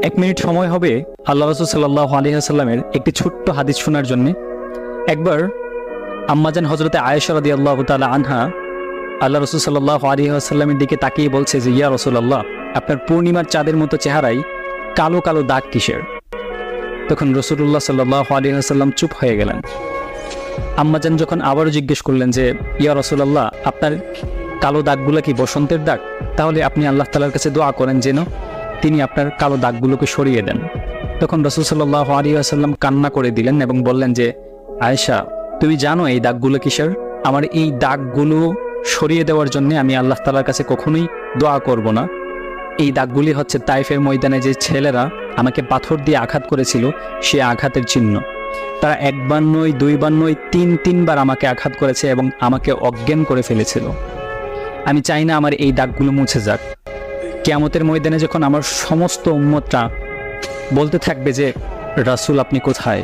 এক মিনিট সময় হবে আল্লাহ রাসূল সাল্লাল্লাহু আলাইহি ওয়াসাল্লামের একটি ছোট্ট হাদিস শোনার জন্য। একবার আম্মাজান হযরতে আয়েশা রাদিয়াল্লাহু তাআলা আনহা আল্লাহ রাসূল সাল্লাল্লাহু আলাইহি ওয়াসাল্লামের দিকে তাকিয়ে বলছে যে, ইয়া রাসূলুল্লাহ, আপনার পূর্ণিমার চাঁদের মতো চেহারায় কালো কালো দাগ কিসের? তখন রাসূলুল্লাহ সাল্লাল্লাহু আলাইহি ওয়াসাল্লাম চুপ হয়ে গেলেন। আম্মাজান যখন আবারও জিজ্ঞেস করলেন যে, ইয়া রাসূলুল্লাহ, আপনার কালো দাগগুলো কি বসন্তের দাগ? তাহলে আপনি আল্লাহ তাআলার কাছে দোয়া করেন যেন তিনি আপনার কালো দাগগুলোকে সরিয়ে দেন। তখন রাসূল সাল্লাল্লাহু আলাইহি ওয়াসাল্লাম কান্না করে দিলেন এবং বললেন যে, আয়েশা, তুমি জানো এই দাগগুলো কিসের? আমার এই দাগগুলো সরিয়ে দেওয়ার জন্য আমি আল্লাহ তাআলার কাছে কখনোই দোয়া করব না। এই দাগগুলি হচ্ছে তাইফের ময়দানে যে ছেলেরা আমাকে পাথর দিয়ে আঘাত করেছিল, সে আঘাতের চিহ্ন। তারা একবার নয়, দুইবার নয়, তিনবার আমাকে আঘাত করেছে এবং আমাকে অজ্ঞান করে ফেলেছিল। আমি চাই না আমার এই দাগগুলো মুছে যাক। কিয়ামতের ময়দানে যখন আমার সমস্ত উম্মতরা বলতে থাকবে যে, রাসূল আপনি কোথায়,